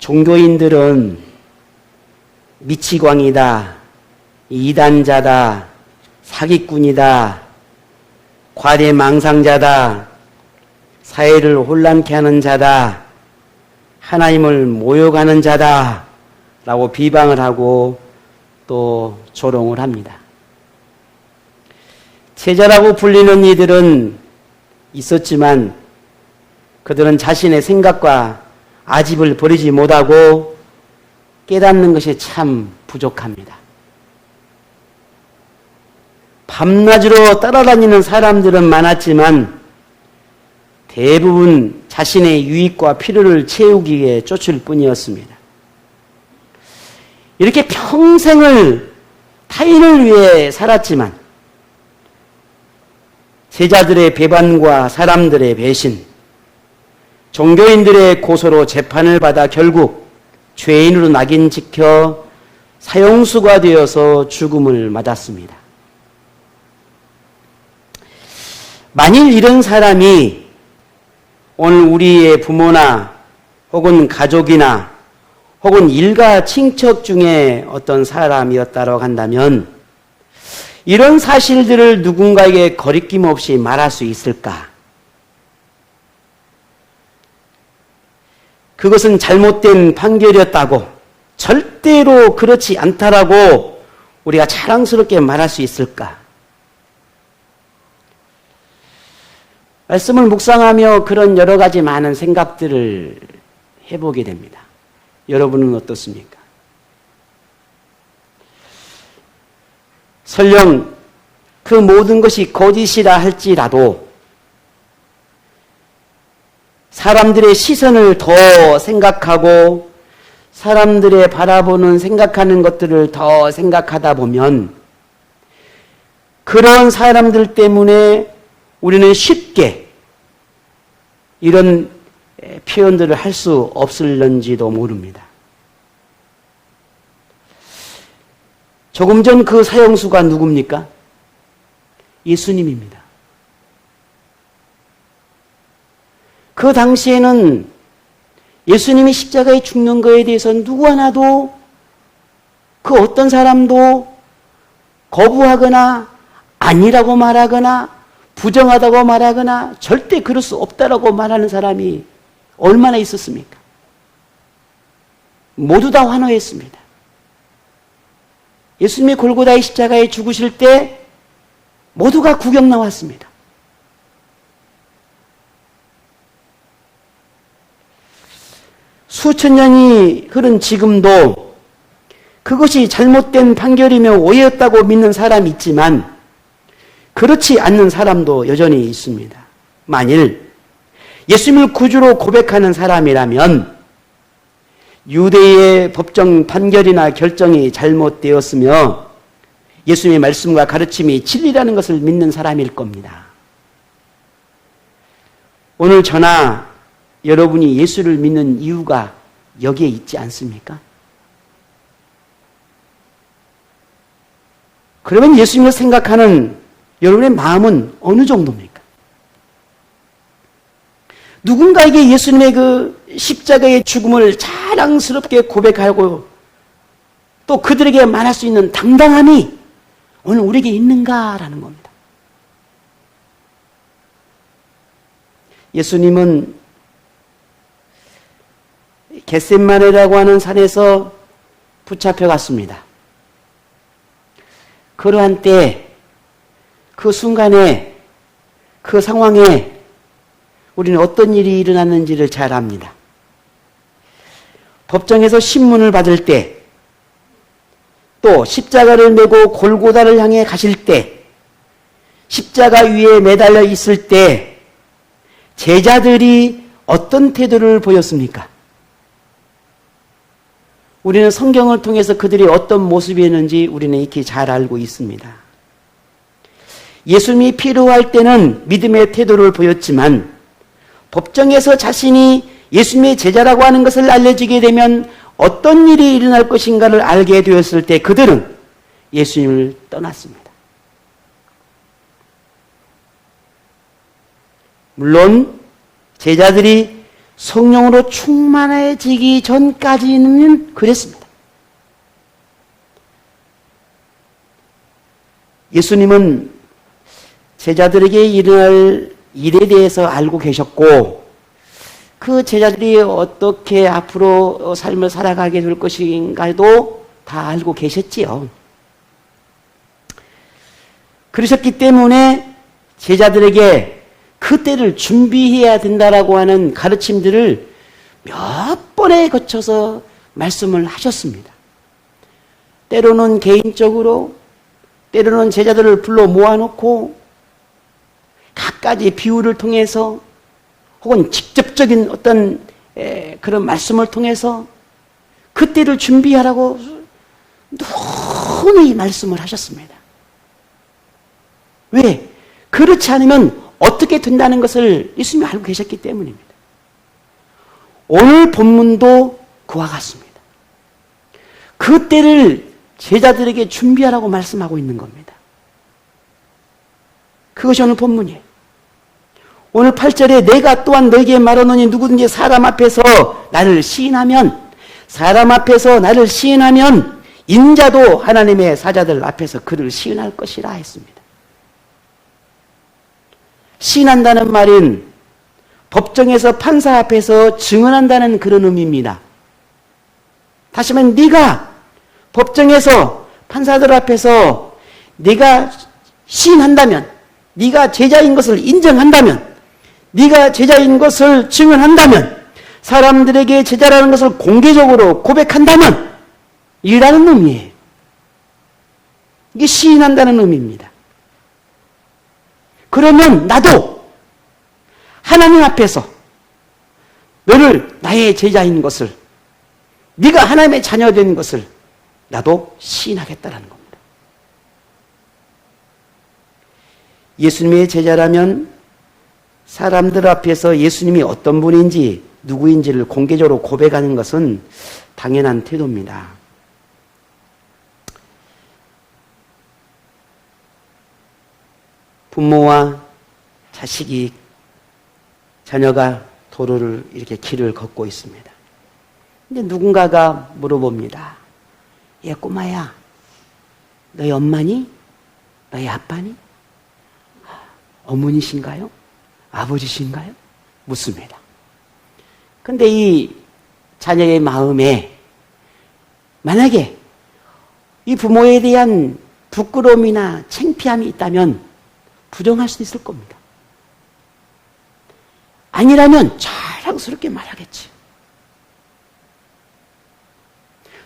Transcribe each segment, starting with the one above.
종교인들은 미치광이다, 이단자다, 사기꾼이다, 과대망상자다, 사회를 혼란케 하는 자다, 하나님을 모욕하는 자다 라고 비방을 하고 또 조롱을 합니다. 제자라고 불리는 이들은 있었지만 그들은 자신의 생각과 아집을 버리지 못하고 깨닫는 것이 참 부족합니다. 밤낮으로 따라다니는 사람들은 많았지만 대부분 자신의 유익과 필요를 채우기 위해 쫓을 뿐이었습니다. 이렇게 평생을 타인을 위해 살았지만 제자들의 배반과 사람들의 배신, 종교인들의 고소로 재판을 받아 결국 죄인으로 낙인 찍혀 사형수가 되어서 죽음을 맞았습니다. 만일 이런 사람이 오늘 우리의 부모나 혹은 가족이나 혹은 일가 친척 중에 어떤 사람이었다고 한다면 이런 사실들을 누군가에게 거리낌 없이 말할 수 있을까? 그것은 잘못된 판결이었다고, 절대로 그렇지 않다라고 우리가 자랑스럽게 말할 수 있을까? 말씀을 묵상하며 그런 여러 가지 많은 생각들을 해보게 됩니다. 여러분은 어떻습니까? 설령 그 모든 것이 거짓이라 할지라도 사람들의 시선을 더 생각하고 사람들의 바라보는 생각하는 것들을 더 생각하다 보면 그런 사람들 때문에 우리는 쉽게 이런 표현들을 할 수 없을런지도 모릅니다. 조금 전 그 사형수가 누굽니까? 예수님입니다. 그 당시에는 예수님이 십자가에 죽는 것에 대해서 누구 하나도 그 어떤 사람도 거부하거나 아니라고 말하거나 부정하다고 말하거나 절대 그럴 수 없다라고 말하는 사람이 얼마나 있었습니까? 모두 다 환호했습니다. 예수님이 골고다의 십자가에 죽으실 때 모두가 구경 나왔습니다. 수천 년이 흐른 지금도 그것이 잘못된 판결이며 오해였다고 믿는 사람이 있지만 그렇지 않는 사람도 여전히 있습니다. 만일 예수님을 구주로 고백하는 사람이라면 유대의 법정 판결이나 결정이 잘못되었으며 예수님의 말씀과 가르침이 진리라는 것을 믿는 사람일 겁니다. 오늘 저나 여러분이 예수를 믿는 이유가 여기에 있지 않습니까? 그러면 예수님을 생각하는 여러분의 마음은 어느 정도입니까? 누군가에게 예수님의 그 십자가의 죽음을 자랑스럽게 고백하고 또 그들에게 말할 수 있는 당당함이 오늘 우리에게 있는가라는 겁니다. 예수님은 겟세마네라고 하는 산에서 붙잡혀 갔습니다. 그러한 때 그 순간에 그 상황에 우리는 어떤 일이 일어났는지를 잘 압니다. 법정에서 신문을 받을 때, 또 십자가를 메고 골고다를 향해 가실 때, 십자가 위에 매달려 있을 때 제자들이 어떤 태도를 보였습니까? 우리는 성경을 통해서 그들이 어떤 모습이었는지 우리는 익히 잘 알고 있습니다. 예수님이 필요할 때는 믿음의 태도를 보였지만 법정에서 자신이 예수님의 제자라고 하는 것을 알려지게 되면 어떤 일이 일어날 것인가를 알게 되었을 때 그들은 예수님을 떠났습니다. 물론 제자들이 성령으로 충만해지기 전까지는 그랬습니다. 예수님은 제자들에게 일어날 일에 대해서 알고 계셨고 그 제자들이 어떻게 앞으로 삶을 살아가게 될 것인가도 다 알고 계셨지요. 그러셨기 때문에 제자들에게 그 때를 준비해야 된다라고 하는 가르침들을 몇 번에 거쳐서 말씀을 하셨습니다. 때로는 개인적으로, 때로는 제자들을 불러 모아놓고 갖가지 비유를 통해서 혹은 직접적인 어떤 그런 말씀을 통해서 그 때를 준비하라고 누누이 말씀을 하셨습니다. 왜? 그렇지 않으면 어떻게 된다는 것을 예수님이 알고 계셨기 때문입니다. 오늘 본문도 그와 같습니다. 그 때를 제자들에게 준비하라고 말씀하고 있는 겁니다. 그것이 오늘 본문이에요. 오늘 8절에 내가 또한 너에게 말하노니 누구든지 사람 앞에서 나를 시인하면 인자도 하나님의 사자들 앞에서 그를 시인할 것이라 했습니다. 시인한다는 말은 법정에서 판사 앞에서 증언한다는 그런 의미입니다. 다시 말하면 네가 법정에서 판사들 앞에서 네가 시인한다면, 네가 제자인 것을 인정한다면, 네가 제자인 것을 증언한다면, 사람들에게 제자라는 것을 공개적으로 고백한다면 이라는 의미예요. 이게 시인한다는 의미입니다. 그러면 나도 하나님 앞에서 너를 나의 제자인 것을, 네가 하나님의 자녀된 것을 나도 시인하겠다라는 겁니다. 예수님의 제자라면 사람들 앞에서 예수님이 어떤 분인지 누구인지를 공개적으로 고백하는 것은 당연한 태도입니다. 부모와 자식이, 자녀가 도로를 이렇게 길을 걷고 있습니다. 근데 누군가가 물어봅니다. 야, 꼬마야, 너희 엄마니? 너희 아빠니? 어머니신가요? 아버지신가요? 묻습니다. 근데 이 자녀의 마음에 만약에 이 부모에 대한 부끄러움이나 창피함이 있다면 부정할 수도 있을 겁니다. 아니라면 자랑스럽게 말하겠지.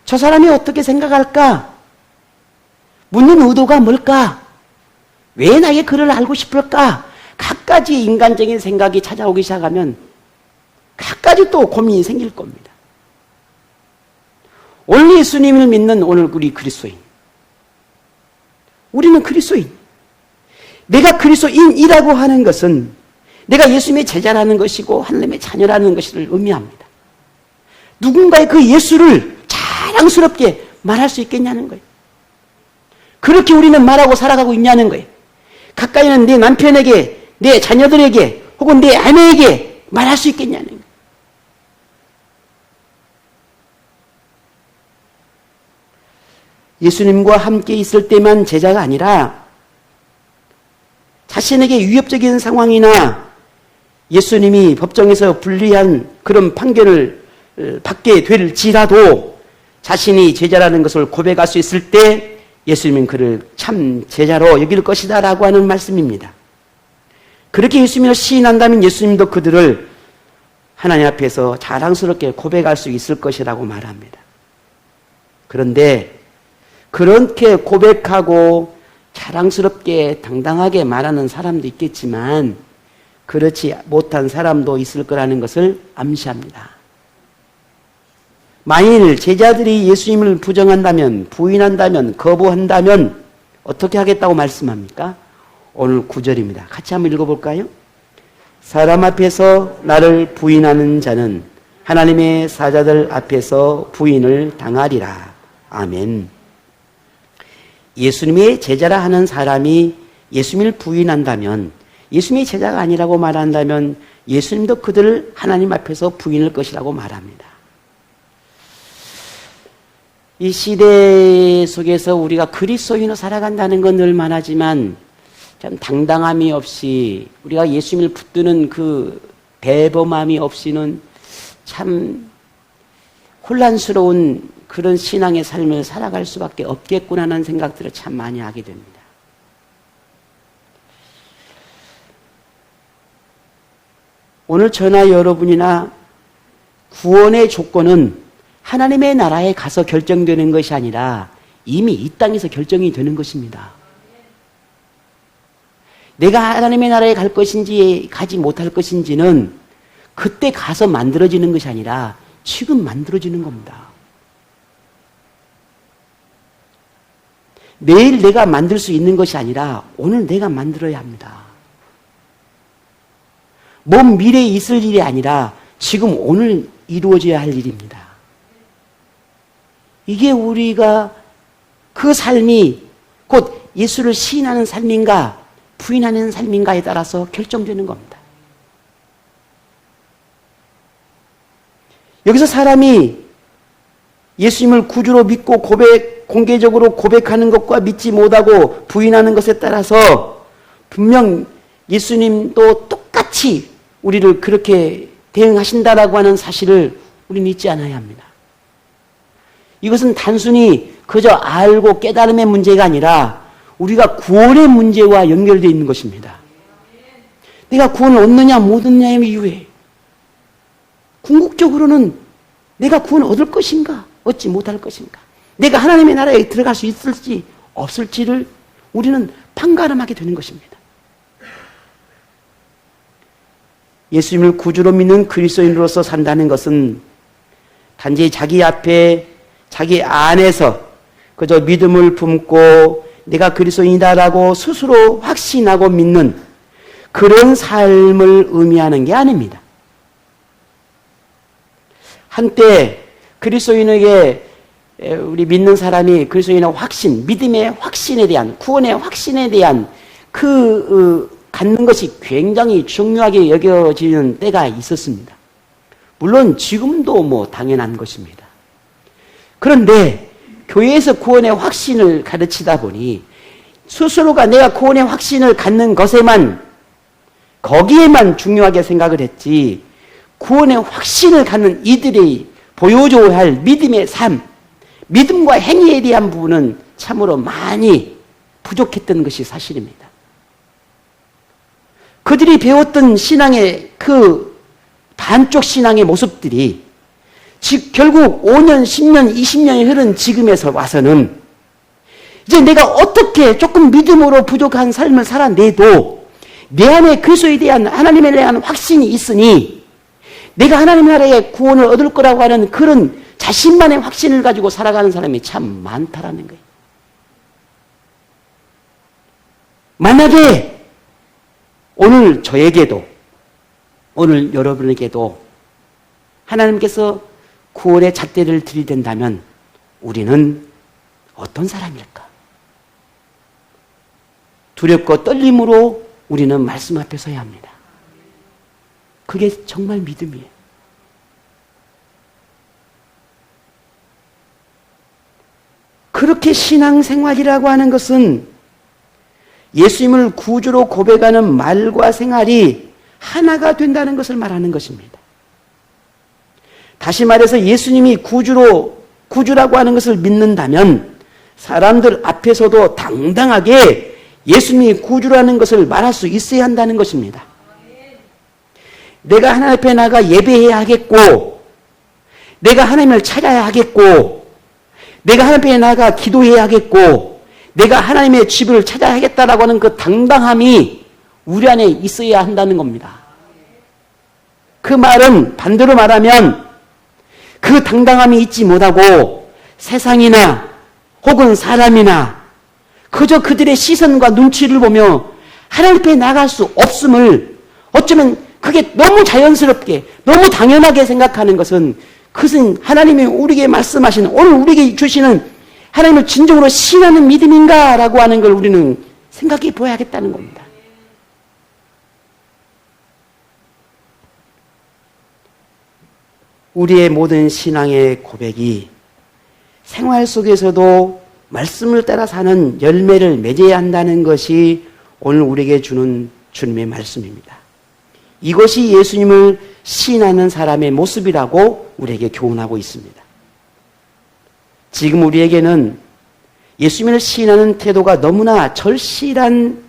저 사람이 어떻게 생각할까? 묻는 의도가 뭘까? 왜 나에게 그를 알고 싶을까? 갖가지 인간적인 생각이 찾아오기 시작하면 갖가지 또 고민이 생길 겁니다. 오늘 예수님을 믿는 오늘 우리 그리스도인, 우리는 그리스도인, 내가 그리스도인이라고 하는 것은 내가 예수님의 제자라는 것이고 하나님의 자녀라는 것을 의미합니다. 누군가의 그 예수를 자랑스럽게 말할 수 있겠냐는 거예요. 그렇게 우리는 말하고 살아가고 있냐는 거예요. 가까이는 내 남편에게, 내 자녀들에게 혹은 내 아내에게 말할 수 있겠냐는 거예요. 예수님과 함께 있을 때만 제자가 아니라 자신에게 위협적인 상황이나 예수님이 법정에서 불리한 그런 판결을 받게 될지라도 자신이 제자라는 것을 고백할 수 있을 때 예수님은 그를 참 제자로 여길 것이다 라고 하는 말씀입니다. 그렇게 예수님을 시인한다면 예수님도 그들을 하나님 앞에서 자랑스럽게 고백할 수 있을 것이라고 말합니다. 그런데 그렇게 고백하고 자랑스럽게 당당하게 말하는 사람도 있겠지만 그렇지 못한 사람도 있을 거라는 것을 암시합니다. 만일 제자들이 예수님을 부정한다면, 부인한다면, 거부한다면 어떻게 하겠다고 말씀합니까? 오늘 9절입니다. 같이 한번 읽어볼까요? 사람 앞에서 나를 부인하는 자는 하나님의 사자들 앞에서 부인을 당하리라. 아멘. 예수님의 제자라 하는 사람이 예수님을 부인한다면, 예수님의 제자가 아니라고 말한다면 예수님도 그들을 하나님 앞에서 부인할 것이라고 말합니다. 이 시대 속에서 우리가 그리스도인으로 살아간다는 건 늘 말하지만 참 당당함이 없이 우리가 예수님을 붙드는 그 대범함이 없이는 참 혼란스러운 그런 신앙의 삶을 살아갈 수밖에 없겠구나 하는 생각들을 참 많이 하게 됩니다. 오늘 저나 여러분이나 구원의 조건은 하나님의 나라에 가서 결정되는 것이 아니라 이미 이 땅에서 결정이 되는 것입니다. 내가 하나님의 나라에 갈 것인지 가지 못할 것인지는 그때 가서 만들어지는 것이 아니라 지금 만들어지는 겁니다. 내일 내가 만들 수 있는 것이 아니라 오늘 내가 만들어야 합니다. 먼 미래에 있을 일이 아니라 지금 오늘 이루어져야 할 일입니다. 이게 우리가 그 삶이 곧 예수를 시인하는 삶인가 부인하는 삶인가에 따라서 결정되는 겁니다. 여기서 사람이 예수님을 구주로 믿고 공개적으로 고백하는 것과 믿지 못하고 부인하는 것에 따라서 분명 예수님도 똑같이 우리를 그렇게 대응하신다라고 하는 사실을 우리는 잊지 않아야 합니다. 이것은 단순히 그저 알고 깨달음의 문제가 아니라 우리가 구원의 문제와 연결되어 있는 것입니다. 내가 구원을 얻느냐 못 얻느냐의 이유에 궁극적으로는 내가 구원을 얻을 것인가 얻지 못할 것인가 내가 하나님의 나라에 들어갈 수 있을지 없을지를 우리는 판가름하게 되는 것입니다. 예수님을 구주로 믿는 그리스도인으로서 산다는 것은 단지 자기 앞에 자기 안에서 그저 믿음을 품고 내가 그리스도인이다라고 스스로 확신하고 믿는 그런 삶을 의미하는 게 아닙니다. 한때 그리스도인에게 우리 믿는 사람이 그리스도인의 확신, 믿음의 확신에 대한 구원의 확신에 대한 갖는 것이 굉장히 중요하게 여겨지는 때가 있었습니다. 물론 지금도 당연한 것입니다. 그런데 교회에서 구원의 확신을 가르치다 보니 스스로가 내가 구원의 확신을 갖는 것에만 거기에만 중요하게 생각을 했지 구원의 확신을 갖는 이들이 보여줘야 할 믿음의 삶, 믿음과 행위에 대한 부분은 참으로 많이 부족했던 것이 사실입니다. 그들이 배웠던 신앙의 그 반쪽 신앙의 모습들이 결국 5년, 10년, 20년이 흐른 지금에서 와서는 이제 내가 어떻게 조금 믿음으로 부족한 삶을 살아내도 내 안에 그리스도에 대한 하나님에 대한 확신이 있으니 내가 하나님 나라의 구원을 얻을 거라고 하는 그런 자신만의 확신을 가지고 살아가는 사람이 참 많다라는 거예요. 만약에 오늘 저에게도 오늘 여러분에게도 하나님께서 구원의 잣대를 들이댄다면 우리는 어떤 사람일까? 두렵고 떨림으로 우리는 말씀 앞에 서야 합니다. 그게 정말 믿음이에요. 그렇게 신앙생활이라고 하는 것은 예수님을 구주로 고백하는 말과 생활이 하나가 된다는 것을 말하는 것입니다. 다시 말해서 예수님이 구주라고 하는 것을 믿는다면 사람들 앞에서도 당당하게 예수님이 구주라는 것을 말할 수 있어야 한다는 것입니다. 내가 하나님 앞에 나가 예배해야 하겠고 내가 하나님을 찾아야 하겠고 내가 하나님 앞에 나가 기도해야 하겠고 내가 하나님의 집을 찾아야 하겠다라고 하는 그 당당함이 우리 안에 있어야 한다는 겁니다. 그 말은 반대로 말하면 그 당당함이 있지 못하고 세상이나 혹은 사람이나 그저 그들의 시선과 눈치를 보며 하나님 앞에 나갈 수 없음을 어쩌면 그게 너무 자연스럽게 너무 당연하게 생각하는 것은 그것은 하나님이 우리에게 말씀하시는 오늘 우리에게 주시는 하나님을 진정으로 신하는 믿음인가라고 하는 걸 우리는 생각해 보아야겠다는 겁니다. 우리의 모든 신앙의 고백이 생활 속에서도 말씀을 따라 사는 열매를 맺어야 한다는 것이 오늘 우리에게 주는 주님의 말씀입니다. 이것이 예수님을 시인하는 사람의 모습이라고 우리에게 교훈하고 있습니다. 지금 우리에게는 예수님을 시인하는 태도가 너무나 절실한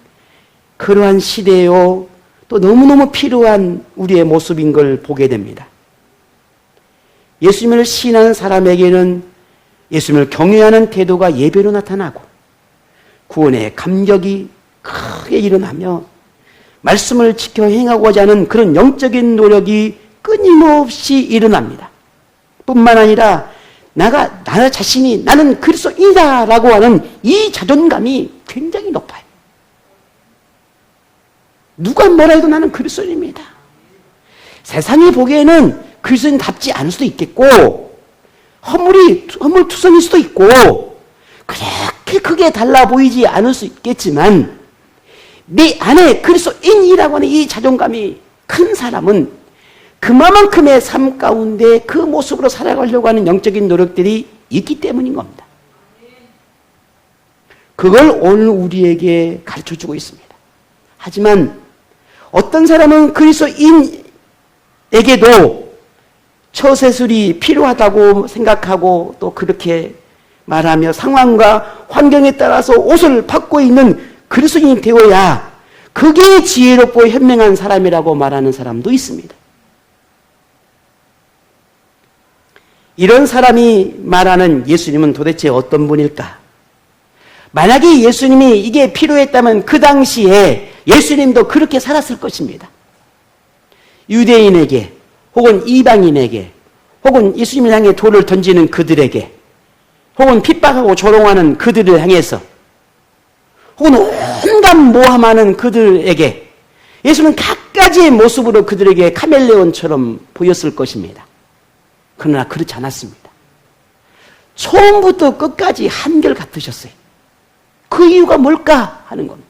그러한 시대요, 또 너무너무 필요한 우리의 모습인 걸 보게 됩니다. 예수님을 시인하는 사람에게는 예수님을 경외하는 태도가 예배로 나타나고 구원의 감격이 크게 일어나며 말씀을 지켜 행하고자 하는 그런 영적인 노력이 끊임없이 일어납니다. 뿐만 아니라 나 자신이 나는 그리스도인이다 라고 하는 이 자존감이 굉장히 높아요. 누가 뭐라 해도 나는 그리스도인입니다. 세상이 보기에는 그리스도인답지 않을 수도 있겠고 허물투성일 수도 있고 그렇게 크게 달라 보이지 않을 수 있겠지만 내 안에 그리스도인이라고 하는 이 자존감이 큰 사람은 그만큼의 삶 가운데 그 모습으로 살아가려고 하는 영적인 노력들이 있기 때문인 겁니다. 그걸 오늘 우리에게 가르쳐주고 있습니다. 하지만 어떤 사람은 그리스도인에게도 처세술이 필요하다고 생각하고 또 그렇게 말하며 상황과 환경에 따라서 옷을 바꿔 입는 그리스도인이 되어야 그게 지혜롭고 현명한 사람이라고 말하는 사람도 있습니다. 이런 사람이 말하는 예수님은 도대체 어떤 분일까? 만약에 예수님이 이게 필요했다면 그 당시에 예수님도 그렇게 살았을 것입니다. 유대인에게 혹은 이방인에게 혹은 예수님을 향해 돌을 던지는 그들에게 혹은 핍박하고 조롱하는 그들을 향해서 혹은 온갖 모함하는 그들에게 예수는 각가지의 모습으로 그들에게 카멜레온처럼 보였을 것입니다. 그러나 그렇지 않았습니다. 처음부터 끝까지 한결같으셨어요. 그 이유가 뭘까 하는 겁니다.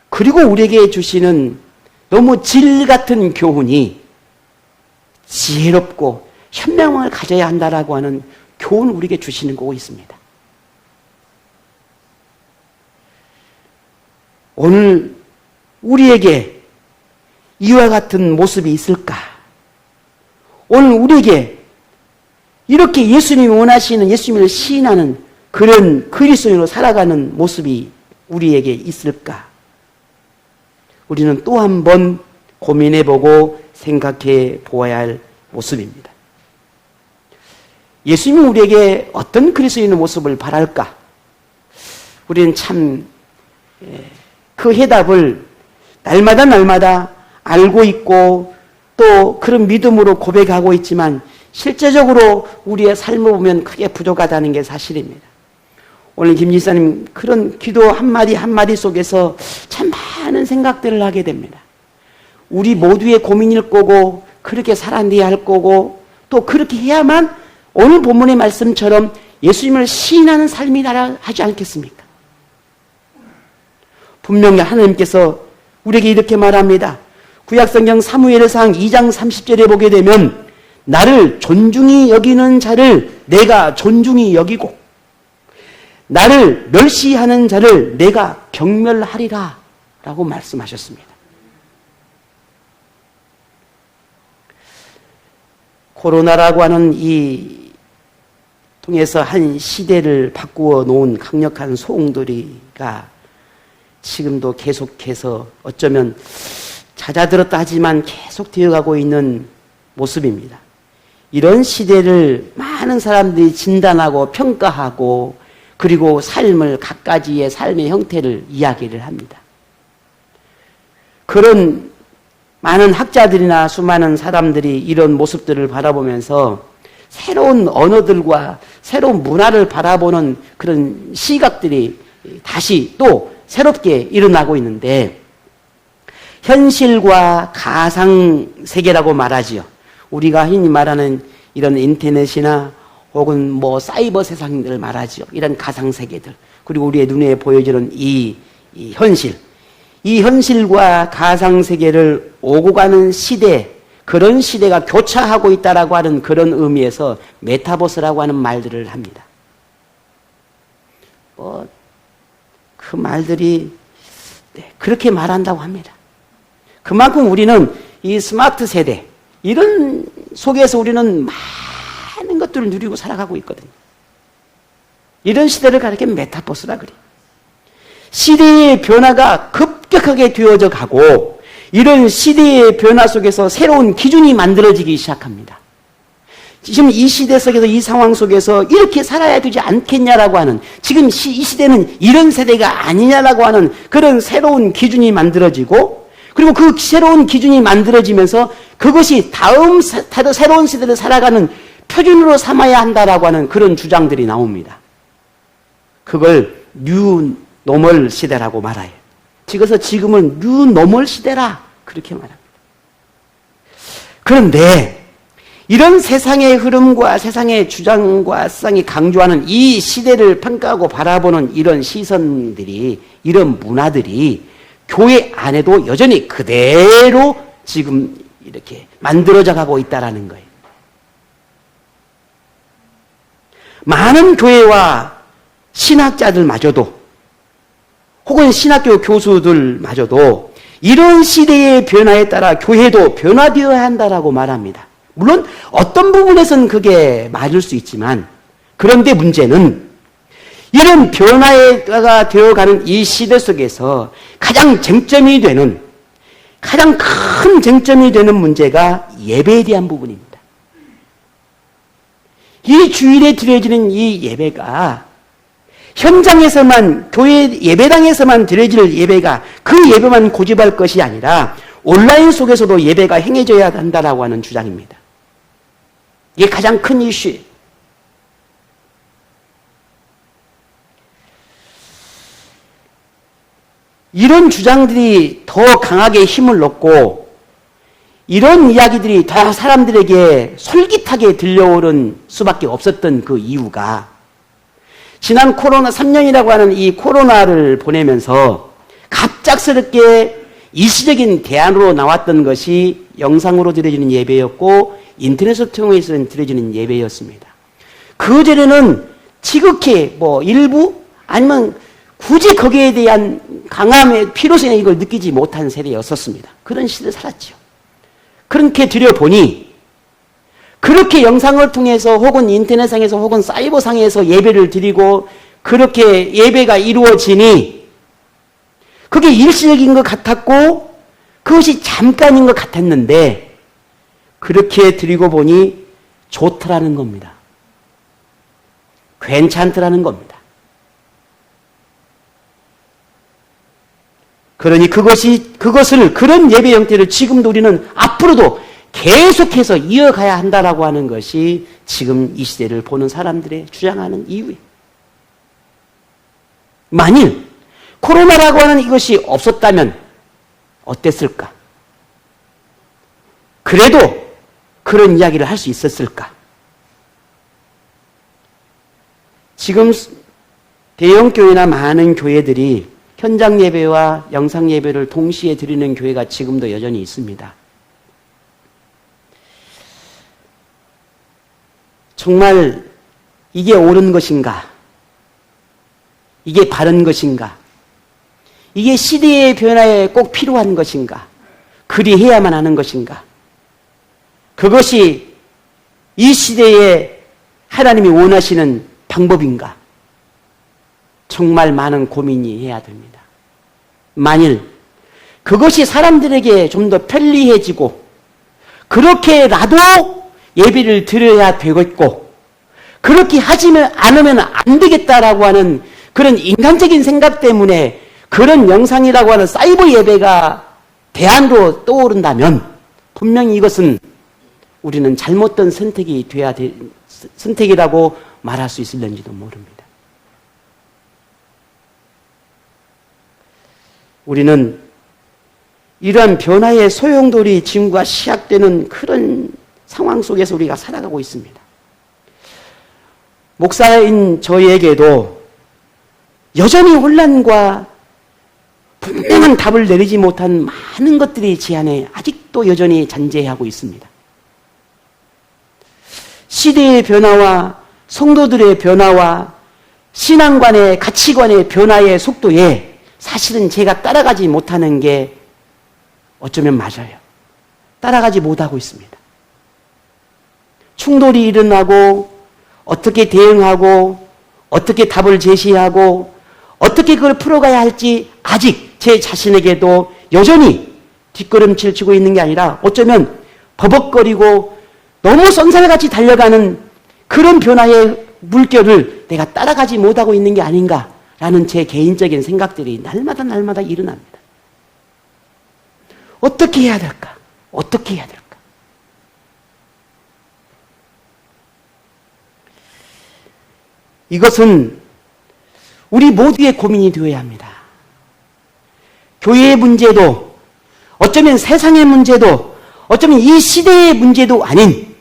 그리고 우리에게 주시는 너무 질 같은 교훈이 지혜롭고 현명함을 가져야 한다라고 하는 교훈을 우리에게 주시는 거고 있습니다. 오늘 우리에게 이와 같은 모습이 있을까? 오늘 우리에게 이렇게 예수님이 원하시는 예수님을 시인하는 그런 그리스도인으로 살아가는 모습이 우리에게 있을까? 우리는 또 한 번 고민해보고 생각해 보아야 할 모습입니다. 예수님이 우리에게 어떤 그리스도인의 모습을 바랄까? 우리는 참 그 해답을 날마다 알고 있고 또 그런 믿음으로 고백하고 있지만 실제적으로 우리의 삶을 보면 크게 부족하다는 게 사실입니다. 오늘 김 지사님 그런 기도 한마디 속에서 참 많은 생각들을 하게 됩니다. 우리 모두의 고민일 거고 그렇게 살아내야 할 거고 또 그렇게 해야만 오늘 본문의 말씀처럼 예수님을 시인하는 삶이 나라 하지 않겠습니까? 분명히 하나님께서 우리에게 이렇게 말합니다. 구약성경 사무엘상 2장 30절에 보게 되면 나를 존중히 여기는 자를 내가 존중히 여기고 나를 멸시하는 자를 내가 경멸하리라 라고 말씀하셨습니다. 코로나라고 하는 이 통해서 한 시대를 바꾸어 놓은 강력한 소용돌이가 지금도 계속해서 어쩌면 잦아들었다 하지만 계속 되어가고 있는 모습입니다. 이런 시대를 많은 사람들이 진단하고 평가하고 그리고 삶을 각가지의 삶의 형태를 이야기를 합니다. 그런 많은 학자들이나 수많은 사람들이 이런 모습들을 바라보면서 새로운 언어들과 새로운 문화를 바라보는 그런 시각들이 다시 또 새롭게 일어나고 있는데 현실과 가상세계라고 말하지요. 우리가 흔히 말하는 이런 인터넷이나 혹은 뭐 사이버 세상들을 말하지요. 이런 가상세계들. 그리고 우리의 눈에 보여지는 이 현실. 이 현실과 가상세계를 오고 가는 시대, 그런 시대가 교차하고 있다라고 하는 그런 의미에서 메타버스라고 하는 말들을 합니다. 그 말들이 그렇게 말한다고 합니다. 그만큼 우리는 이 스마트 세대, 이런 속에서 우리는 많은 것들을 누리고 살아가고 있거든요. 이런 시대를 가리켜 메타버스라 그래요. 시대의 변화가 급격하게 되어져 가고 이런 시대의 변화 속에서 새로운 기준이 만들어지기 시작합니다. 지금 이 시대 속에서 이 상황 속에서 이렇게 살아야 되지 않겠냐라고 하는 지금 이 시대는 이런 세대가 아니냐라고 하는 그런 새로운 기준이 만들어지고 그리고 그 새로운 기준이 만들어지면서 그것이 다음 새로운 시대를 살아가는 표준으로 삼아야 한다라고 하는 그런 주장들이 나옵니다. 그걸 뉴 노멀 시대라고 말해요. 그래서 지금은 뉴 노멀 시대라 그렇게 말합니다. 그런데 이런 세상의 흐름과 세상의 주장과 세상이 강조하는 이 시대를 평가하고 바라보는 이런 시선들이 이런 문화들이 교회 안에도 여전히 그대로 지금 이렇게 만들어져 가고 있다는 거예요. 많은 교회와 신학자들마저도 혹은 신학교 교수들마저도 이런 시대의 변화에 따라 교회도 변화되어야 한다라고 말합니다. 물론 어떤 부분에서는 그게 맞을 수 있지만 그런데 문제는 이런 변화가 되어가는 이 시대 속에서 가장 쟁점이 되는 가장 큰 쟁점이 되는 문제가 예배에 대한 부분입니다. 이 주일에 드려지는 이 예배가 현장에서만 교회 예배당에서만 드려질 예배가 그 예배만 고집할 것이 아니라 온라인 속에서도 예배가 행해져야 한다라고 하는 주장입니다. 이게 가장 큰 이슈예요. 이런 주장들이 더 강하게 힘을 얻고 이런 이야기들이 더 사람들에게 솔깃하게 들려오는 수밖에 없었던 그 이유가 지난 코로나 3년이라고 하는 이 코로나를 보내면서 갑작스럽게 일시적인 대안으로 나왔던 것이 영상으로 드려지는 예배였고 인터넷을 통해서 드려지는 예배였습니다. 그전에는 지극히 일부 아니면 굳이 거기에 대한 강함의 필요성에 이걸 느끼지 못한 세대였었습니다. 그런 시대를 살았죠. 그렇게 드려보니 그렇게 영상을 통해서 혹은 인터넷상에서 혹은 사이버상에서 예배를 드리고 그렇게 예배가 이루어지니 그게 일시적인 것 같았고 그것이 잠깐인 것 같았는데 그렇게 드리고 보니 좋더라는 겁니다. 괜찮더라는 겁니다. 그러니 그런 예배 형태를 지금도 우리는 앞으로도 계속해서 이어가야 한다라고 하는 것이 지금 이 시대를 보는 사람들의 주장하는 이유예요. 만일 코로나라고 하는 이것이 없었다면 어땠을까? 그래도 그런 이야기를 할 수 있었을까? 지금 대형 교회나 많은 교회들이 현장 예배와 영상 예배를 동시에 드리는 교회가 지금도 여전히 있습니다. 정말 이게 옳은 것인가? 이게 바른 것인가? 이게 시대의 변화에 꼭 필요한 것인가? 그리해야만 하는 것인가? 그것이 이 시대에 하나님이 원하시는 방법인가? 정말 많은 고민이 해야 됩니다. 만일 그것이 사람들에게 좀 더 편리해지고 그렇게라도 예배를 드려야 되겠고 그렇게 하지는 않으면 안 되겠다라고 하는 그런 인간적인 생각 때문에 그런 영상이라고 하는 사이버 예배가 대안으로 떠오른다면 분명히 이것은 우리는 잘못된 선택이라고 말할 수 있을는지도 모릅니다. 우리는 이러한 변화의 소용돌이 징후가 시작되는 그런 상황 속에서 우리가 살아가고 있습니다. 목사인 저에게도 여전히 혼란과 분명한 답을 내리지 못한 많은 것들이 제 안에 아직도 여전히 잔재하고 있습니다. 시대의 변화와 성도들의 변화와 신앙관의 가치관의 변화의 속도에 사실은 제가 따라가지 못하는 게 어쩌면 맞아요. 따라가지 못하고 있습니다. 충돌이 일어나고 어떻게 대응하고 어떻게 답을 제시하고 어떻게 그걸 풀어가야 할지 아직 제 자신에게도 여전히 뒷걸음질 치고 있는 게 아니라 어쩌면 버벅거리고 너무 쏜살같이 달려가는 그런 변화의 물결을 내가 따라가지 못하고 있는 게 아닌가라는 제 개인적인 생각들이 날마다 일어납니다. 어떻게 해야 될까? 어떻게 해야 될까? 이것은 우리 모두의 고민이 되어야 합니다. 교회의 문제도 어쩌면 세상의 문제도 어쩌면 이 시대의 문제도 아닌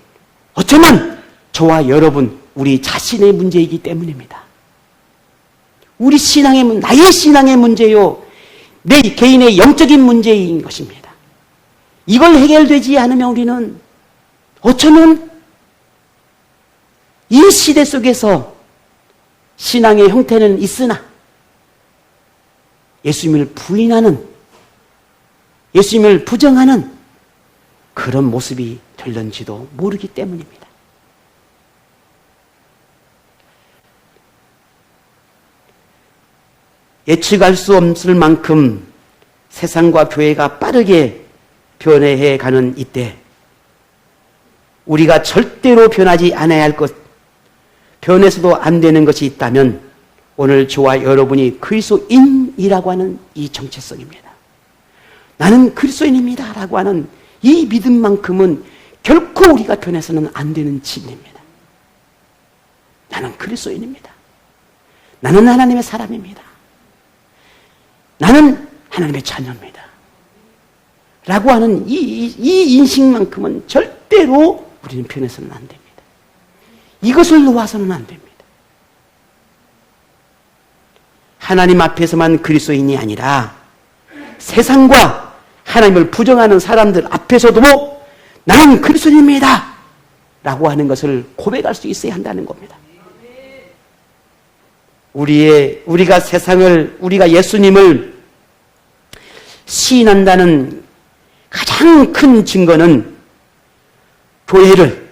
어쩌면 저와 여러분 우리 자신의 문제이기 때문입니다. 우리 신앙의 나의 신앙의 문제요. 내 개인의 영적인 문제인 것입니다. 이걸 해결되지 않으면 우리는 어쩌면 이 시대 속에서 신앙의 형태는 있으나 예수님을 부인하는 예수님을 부정하는 그런 모습이 될런지도 모르기 때문입니다. 예측할 수 없을 만큼 세상과 교회가 빠르게 변해가는 이때 우리가 절대로 변하지 않아야 할 것, 변해서도 안 되는 것이 있다면 오늘 저와 여러분이 그리스도인이라고 하는 이 정체성입니다. 나는 그리스도인입니다 라고 하는 이 믿음만큼은 결코 우리가 변해서는 안 되는 진리입니다. 나는 그리스도인입니다. 나는 하나님의 사람입니다. 나는 하나님의 자녀입니다. 라고 하는 이 인식만큼은 절대로 우리는 변해서는 안 됩니다. 이것을 놓아서는 안 됩니다. 하나님 앞에서만 그리스도인이 아니라 세상과 하나님을 부정하는 사람들 앞에서도 나는 그리스도인입니다 라고 하는 것을 고백할 수 있어야 한다는 겁니다. 우리가 세상을, 우리가 예수님을 시인한다는 가장 큰 증거는 교회를,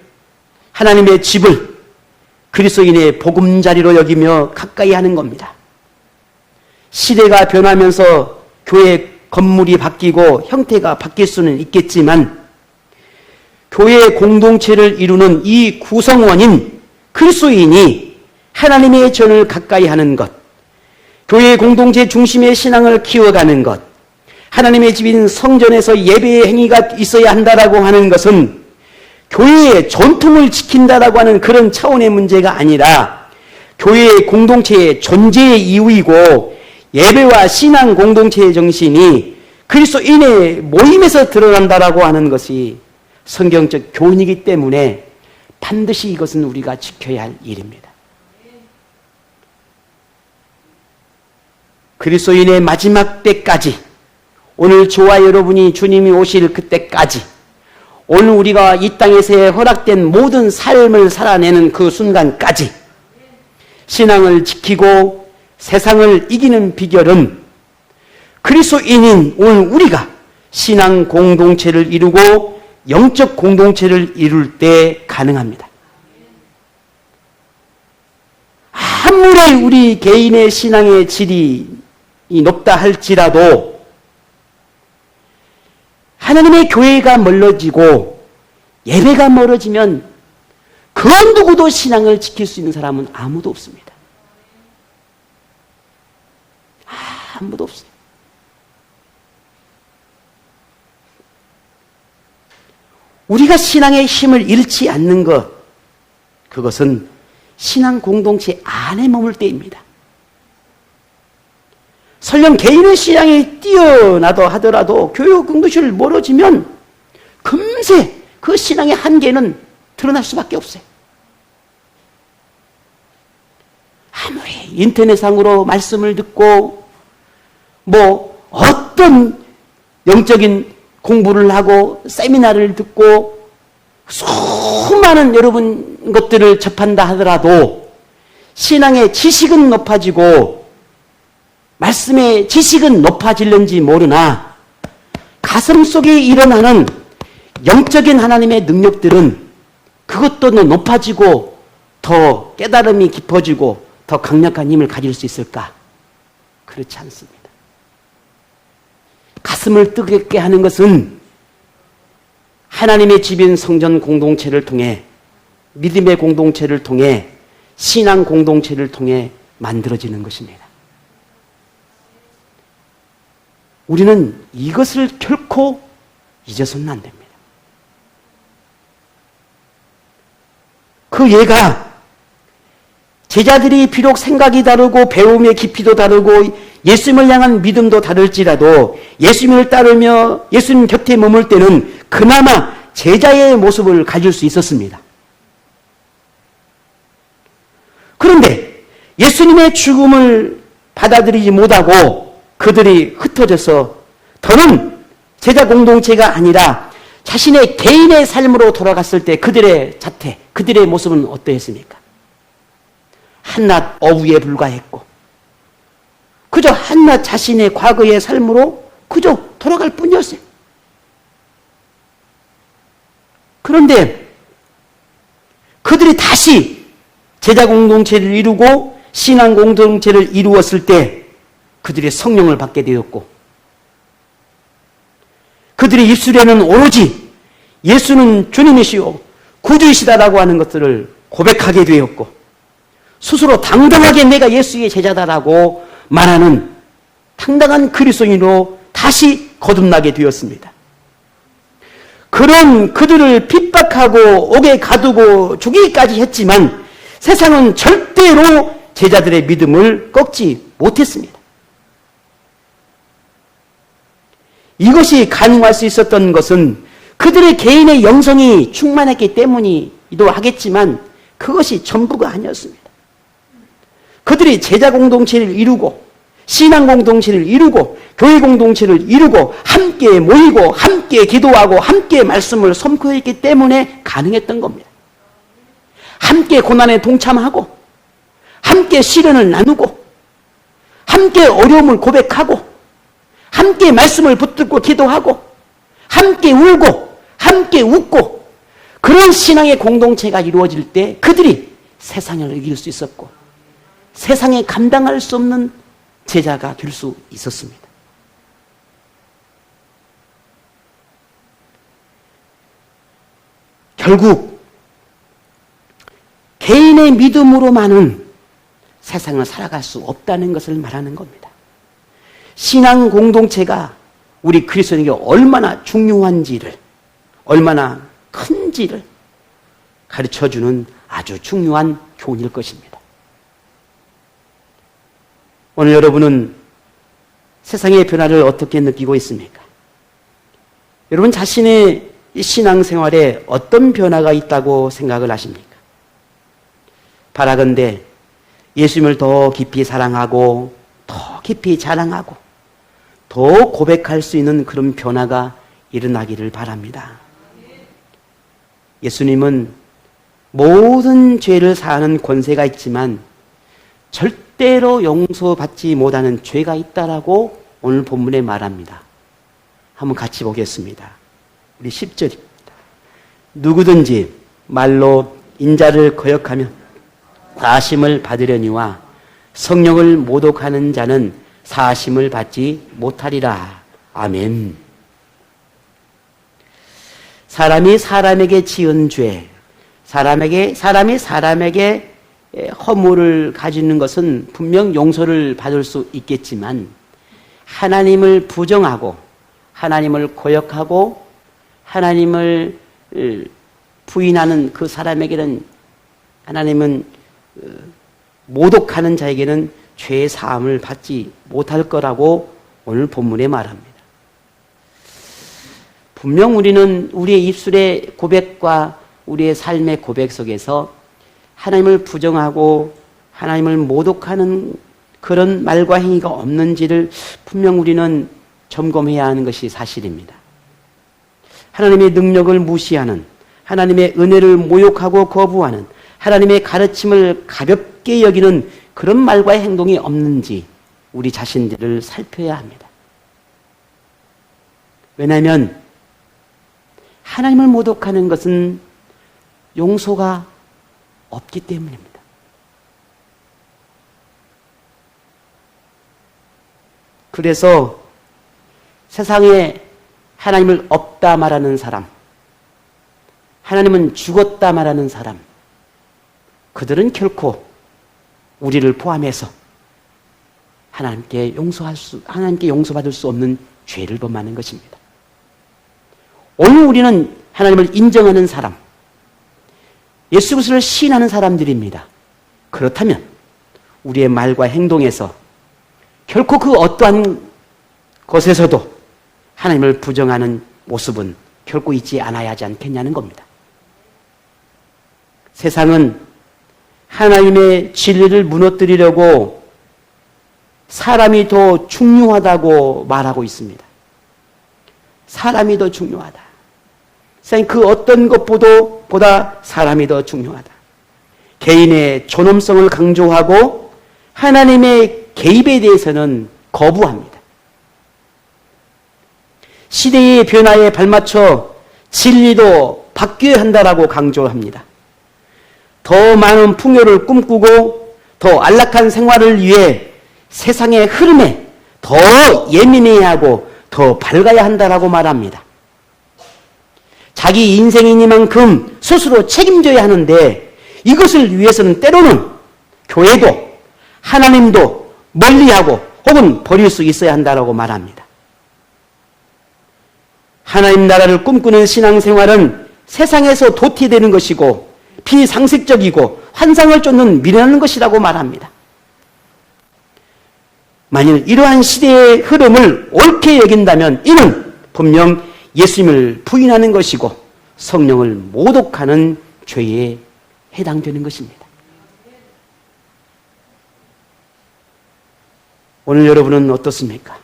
하나님의 집을 그리스도인의 보금자리로 여기며 가까이 하는 겁니다. 시대가 변하면서 교회 건물이 바뀌고 형태가 바뀔 수는 있겠지만 교회 공동체를 이루는 이 구성원인 그리스도인이 하나님의 전을 가까이 하는 것, 교회 공동체 중심의 신앙을 키워가는 것, 하나님의 집인 성전에서 예배의 행위가 있어야 한다라고 하는 것은 교회의 전통을 지킨다라고 하는 그런 차원의 문제가 아니라 교회의 공동체의 존재의 이유이고 예배와 신앙 공동체의 정신이 그리스도인의 모임에서 드러난다라고 하는 것이 성경적 교훈이기 때문에 반드시 이것은 우리가 지켜야 할 일입니다. 그리스도인의 마지막 때까지, 오늘 저와 여러분이 주님이 오실 그때까지, 오늘 우리가 이 땅에서 허락된 모든 삶을 살아내는 그 순간까지 신앙을 지키고 세상을 이기는 비결은 그리스도인인 오늘 우리가 신앙 공동체를 이루고 영적 공동체를 이룰 때 가능합니다. 아무리 우리 개인의 신앙의 질이 높다 할지라도 하나님의 교회가 멀어지고 예배가 멀어지면 그 누구도 신앙을 지킬 수 있는 사람은 아무도 없습니다. 아무도 없어요. 우리가 신앙의 힘을 잃지 않는 것, 그것은 신앙 공동체 안에 머물 때입니다. 설령 개인의 신앙이 뛰어나도 하더라도 교육 공동체를 멀어지면 금세 그 신앙의 한계는 드러날 수밖에 없어요. 아무리 인터넷상으로 말씀을 듣고 어떤 영적인 공부를 하고 세미나를 듣고 수많은 여러분 것들을 접한다 하더라도 신앙의 지식은 높아지고 말씀의 지식은 높아질는지 모르나 가슴 속에 일어나는 영적인 하나님의 능력들은 그것도 높아지고 더 깨달음이 깊어지고 더 강력한 힘을 가질 수 있을까? 그렇지 않습니다. 가슴을 뜨겁게 하는 것은 하나님의 집인 성전 공동체를 통해 믿음의 공동체를 통해 신앙 공동체를 통해 만들어지는 것입니다. 우리는 이것을 결코 잊어서는 안 됩니다. 그 예가 제자들이 비록 생각이 다르고 배움의 깊이도 다르고 예수님을 향한 믿음도 다를지라도 예수님을 따르며 예수님 곁에 머물 때는 그나마 제자의 모습을 가질 수 있었습니다. 그런데 예수님의 죽음을 받아들이지 못하고 그들이 흩어져서 더는 제자 공동체가 아니라 자신의 개인의 삶으로 돌아갔을 때 그들의 자태, 그들의 모습은 어떠했습니까? 한낱 어부에 불과했고 그저 한낱 자신의 과거의 삶으로 그저 돌아갈 뿐이었어요. 그런데 그들이 다시 제자 공동체를 이루고 신앙 공동체를 이루었을 때 그들이 성령을 받게 되었고 그들의 입술에는 오로지 예수는 주님이시오 구주이시다라고 하는 것들을 고백하게 되었고 스스로 당당하게 내가 예수의 제자다라고 말하는 당당한 그리스도인으로 다시 거듭나게 되었습니다. 그런 그들을 핍박하고 옥에 가두고 죽이기까지 했지만 세상은 절대로 제자들의 믿음을 꺾지 못했습니다. 이것이 가능할 수 있었던 것은 그들의 개인의 영성이 충만했기 때문이기도 하겠지만 그것이 전부가 아니었습니다. 그들이 제자 공동체를 이루고 신앙 공동체를 이루고 교회 공동체를 이루고 함께 모이고 함께 기도하고 함께 말씀을 선포했기 때문에 가능했던 겁니다. 함께 고난에 동참하고 함께 시련을 나누고 함께 어려움을 고백하고 함께 말씀을 붙들고 기도하고 함께 울고 함께 웃고 그런 신앙의 공동체가 이루어질 때 그들이 세상을 이길 수 있었고 세상에 감당할 수 없는 제자가 될 수 있었습니다. 결국 개인의 믿음으로만은 세상을 살아갈 수 없다는 것을 말하는 겁니다. 신앙 공동체가 우리 그리스도인에게 얼마나 중요한지를 얼마나 큰지를 가르쳐주는 아주 중요한 교훈일 것입니다. 오늘 여러분은 세상의 변화를 어떻게 느끼고 있습니까? 여러분 자신의 신앙생활에 어떤 변화가 있다고 생각을 하십니까? 바라건대 예수님을 더 깊이 사랑하고 더 깊이 자랑하고 더 고백할 수 있는 그런 변화가 일어나기를 바랍니다. 예수님은 모든 죄를 사하는 권세가 있지만 절대로 용서받지 못하는 죄가 있다라고 오늘 본문에 말합니다. 한번 같이 보겠습니다. 우리 10절입니다. 누구든지 말로 인자를 거역하면 사하심을 받으려니와 성령을 모독하는 자는 사하심을 받지 못하리라. 아멘. 사람이 사람에게 지은 죄, 사람이 사람에게 허물을 가지는 것은 분명 용서를 받을 수 있겠지만 하나님을 부정하고 하나님을 거역하고 하나님을 부인하는 그 사람에게는 하나님은 모독하는 자에게는 죄의 사함을 받지 못할 거라고 오늘 본문에 말합니다. 분명 우리는 우리의 입술의 고백과 우리의 삶의 고백 속에서 하나님을 부정하고 하나님을 모독하는 그런 말과 행위가 없는지를 분명 우리는 점검해야 하는 것이 사실입니다. 하나님의 능력을 무시하는, 하나님의 은혜를 모욕하고 거부하는, 하나님의 가르침을 가볍게 여기는 그런 말과 행동이 없는지 우리 자신들을 살펴야 합니다. 왜냐하면 하나님을 모독하는 것은 용서가 없기 때문입니다. 그래서 세상에 하나님을 없다 말하는 사람, 하나님은 죽었다 말하는 사람, 그들은 결코 우리를 포함해서 하나님께 용서받을 수 없는 죄를 범하는 것입니다. 오늘 우리는 하나님을 인정하는 사람, 예수 그리스도를 시인하는 사람들입니다. 그렇다면 우리의 말과 행동에서 결코 그 어떠한 것에서도 하나님을 부정하는 모습은 결코 있지 않아야 하지 않겠냐는 겁니다. 세상은 하나님의 진리를 무너뜨리려고 사람이 더 중요하다고 말하고 있습니다. 사람이 더 중요하다. 세상 그 어떤 것보다 사람이 더 중요하다. 개인의 존엄성을 강조하고 하나님의 개입에 대해서는 거부합니다. 시대의 변화에 발맞춰 진리도 바뀌어야 한다라고 강조합니다. 더 많은 풍요를 꿈꾸고 더 안락한 생활을 위해 세상의 흐름에 더 예민해야 하고 더 밝아야 한다라고 말합니다. 자기 인생이니만큼 스스로 책임져야 하는데 이것을 위해서는 때로는 교회도 하나님도 멀리하고 혹은 버릴 수 있어야 한다라고 말합니다. 하나님 나라를 꿈꾸는 신앙생활은 세상에서 도태되는 것이고 비상식적이고 환상을 쫓는 미련한 것이라고 말합니다. 만일 이러한 시대의 흐름을 옳게 여긴다면 이는 분명 예수님을 부인하는 것이고 성령을 모독하는 죄에 해당되는 것입니다. 오늘 여러분은 어떻습니까?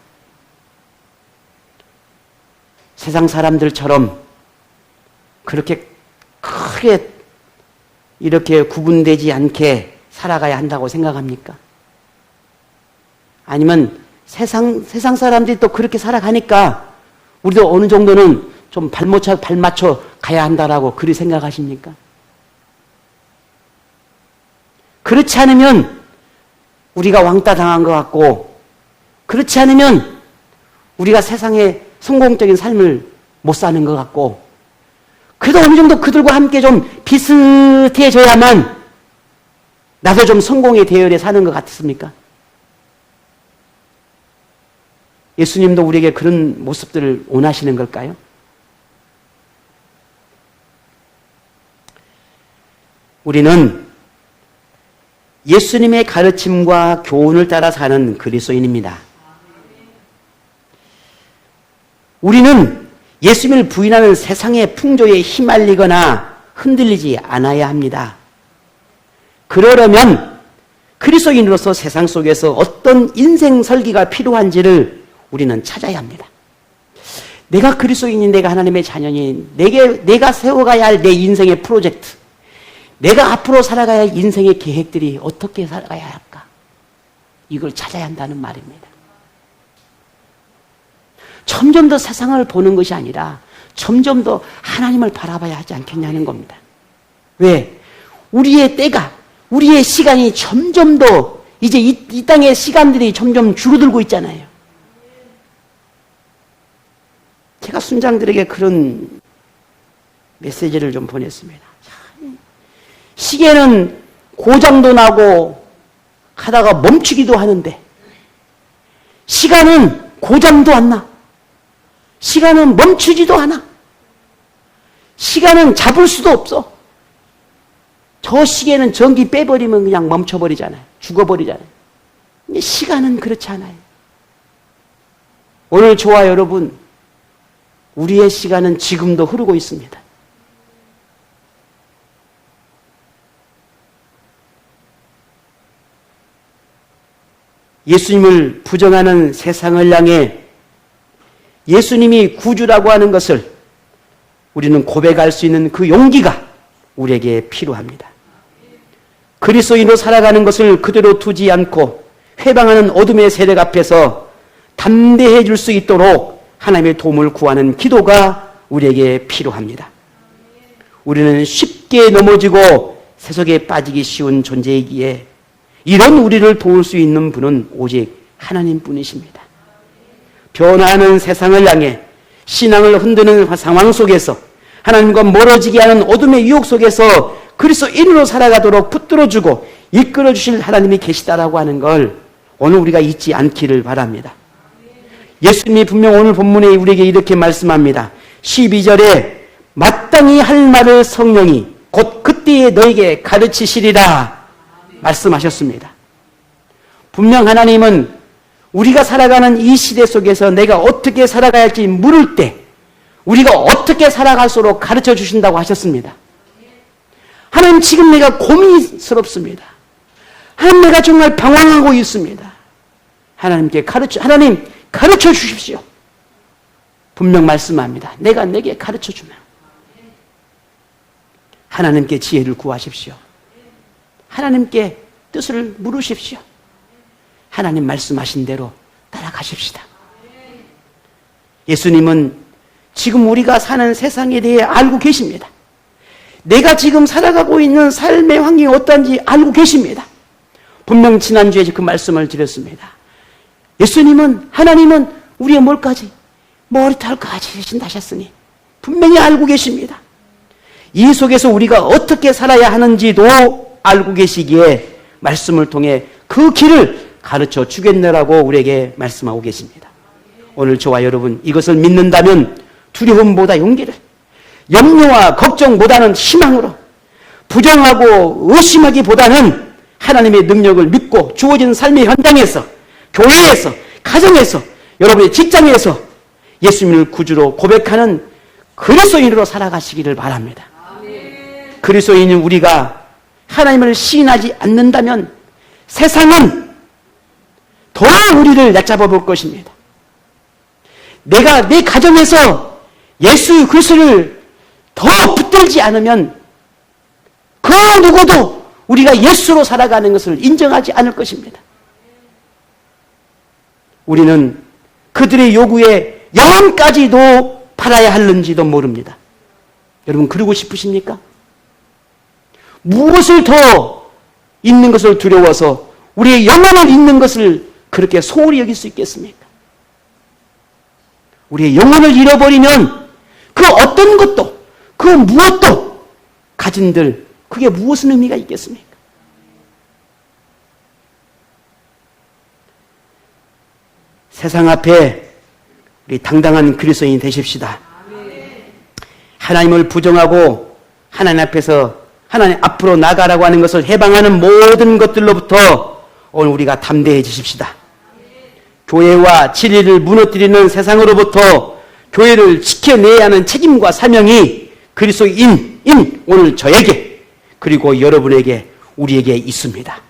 세상 사람들처럼 그렇게 크게 이렇게 구분되지 않게 살아가야 한다고 생각합니까? 아니면 세상 사람들이 또 그렇게 살아가니까 우리도 어느 정도는 좀 발맞춰 가야 한다라고 그리 생각하십니까? 그렇지 않으면 우리가 왕따 당한 것 같고, 그렇지 않으면 우리가 세상에 성공적인 삶을 못 사는 것 같고, 그래도 어느 정도 그들과 함께 좀 비슷해져야만 나도 좀 성공의 대열에 사는 것 같습니까? 예수님도 우리에게 그런 모습들을 원하시는 걸까요? 우리는 예수님의 가르침과 교훈을 따라 사는 그리스도인입니다. 우리는 예수님을 부인하는 세상의 풍조에 휘말리거나 흔들리지 않아야 합니다. 그러려면 그리스도인으로서 세상 속에서 어떤 인생 설계가 필요한지를 우리는 찾아야 합니다. 내가 그리스도인인, 내가 하나님의 자녀인, 내가 세워가야 할 내 인생의 프로젝트, 내가 앞으로 살아가야 할 인생의 계획들이 어떻게 살아가야 할까? 이걸 찾아야 한다는 말입니다. 점점 더 세상을 보는 것이 아니라 점점 더 하나님을 바라봐야 하지 않겠냐는 겁니다. 왜? 우리의 때가, 우리의 시간이 점점 더 이제 이 땅의 시간들이 점점 줄어들고 있잖아요. 제가 순장들에게 그런 메시지를 좀 보냈습니다. 시계는 고장도 나고 하다가 멈추기도 하는데 시간은 고장도 안 나. 시간은 멈추지도 않아. 시간은 잡을 수도 없어. 저 시계는 전기 빼버리면 그냥 멈춰버리잖아요. 죽어버리잖아요. 근데 시간은 그렇지 않아요. 오늘 저와 여러분, 우리의 시간은 지금도 흐르고 있습니다. 예수님을 부정하는 세상을 향해 예수님이 구주라고 하는 것을 우리는 고백할 수 있는 그 용기가 우리에게 필요합니다. 그리스도인으로 살아가는 것을 그대로 두지 않고 회방하는 어둠의 세력 앞에서 담대해질 수 있도록 하나님의 도움을 구하는 기도가 우리에게 필요합니다. 우리는 쉽게 넘어지고 세속에 빠지기 쉬운 존재이기에 이런 우리를 도울 수 있는 분은 오직 하나님뿐이십니다. 변화하는 세상을 향해 신앙을 흔드는 상황 속에서 하나님과 멀어지게 하는 어둠의 유혹 속에서 그리스도인으로 살아가도록 붙들어주고 이끌어주실 하나님이 계시다라고 하는 걸 오늘 우리가 잊지 않기를 바랍니다. 예수님이 분명 오늘 본문에 우리에게 이렇게 말씀합니다. 12절에 마땅히 할 말을 성령이 곧 그때에 너에게 가르치시리라 말씀하셨습니다. 분명 하나님은 우리가 살아가는 이 시대 속에서 내가 어떻게 살아가야 할지 물을 때 우리가 어떻게 살아갈수록 가르쳐 주신다고 하셨습니다. 하나님, 지금 내가 고민스럽습니다. 하나님, 내가 정말 방황하고 있습니다. 하나님 가르쳐 주십시오. 분명 말씀합니다. 내가 내게 가르쳐 주면 하나님께 지혜를 구하십시오. 하나님께 뜻을 물으십시오. 하나님 말씀하신 대로 따라가십시다. 예수님은 지금 우리가 사는 세상에 대해 알고 계십니다. 내가 지금 살아가고 있는 삶의 환경이 어떤지 알고 계십니다. 분명 지난주에 그 말씀을 드렸습니다. 하나님은 우리의 머리털까지 주신다 하셨으니 분명히 알고 계십니다. 이 속에서 우리가 어떻게 살아야 하는지도 알고 계시기에 말씀을 통해 그 길을 가르쳐 주겠느라고 우리에게 말씀하고 계십니다. 오늘 저와 여러분 이것을 믿는다면 두려움보다 용기를, 염려와 걱정보다는 희망으로, 부정하고 의심하기보다는 하나님의 능력을 믿고 주어진 삶의 현장에서, 교회에서, 가정에서, 여러분의 직장에서 예수님을 구주로 고백하는 그리스도인으로 살아가시기를 바랍니다. 그리스도인인 우리가 하나님을 시인하지 않는다면 세상은 더 우리를 얕잡아 볼 것입니다. 내가 내 가정에서 예수 그리스도를 더 붙들지 않으면 그 누구도 우리가 예수로 살아가는 것을 인정하지 않을 것입니다. 우리는 그들의 요구에 영혼까지도 팔아야 하는지도 모릅니다. 여러분 그러고 싶으십니까? 무엇을 더 잃는 것을 두려워서 우리의 영혼을 잃는 것을 그렇게 소홀히 여길 수 있겠습니까? 우리의 영혼을 잃어버리면 그 어떤 것도, 그 무엇도 가진들 그게 무엇은 의미가 있겠습니까? 세상 앞에 우리 당당한 그리스도인이 되십시다. 하나님을 부정하고 하나님 앞에서 하나님 앞으로 나가라고 하는 것을 해방하는 모든 것들로부터 오늘 우리가 담대해지십시다. 교회와 진리를 무너뜨리는 세상으로부터 교회를 지켜내야 하는 책임과 사명이 그리스도인인 오늘 저에게 그리고 여러분에게 우리에게 있습니다.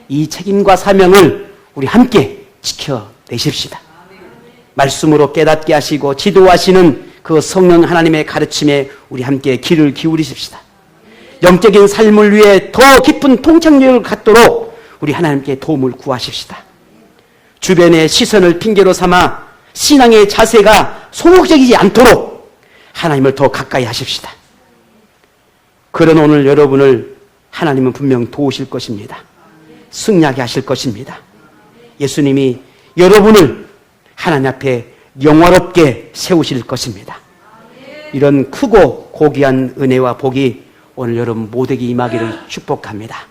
이 책임과 사명을 우리 함께 지켜내십시다. 말씀으로 깨닫게 하시고 지도하시는 그 성령 하나님의 가르침에 우리 함께 귀를 기울이십시다. 영적인 삶을 위해 더 깊은 통찰력을 갖도록 우리 하나님께 도움을 구하십시다. 주변의 시선을 핑계로 삼아 신앙의 자세가 소극적이지 않도록 하나님을 더 가까이 하십시다. 그런 오늘 여러분을 하나님은 분명 도우실 것입니다. 승리하게 하실 것입니다. 예수님이 여러분을 하나님 앞에 영화롭게 세우실 것입니다. 이런 크고 고귀한 은혜와 복이 오늘 여러분 모두에게 임하기를 축복합니다.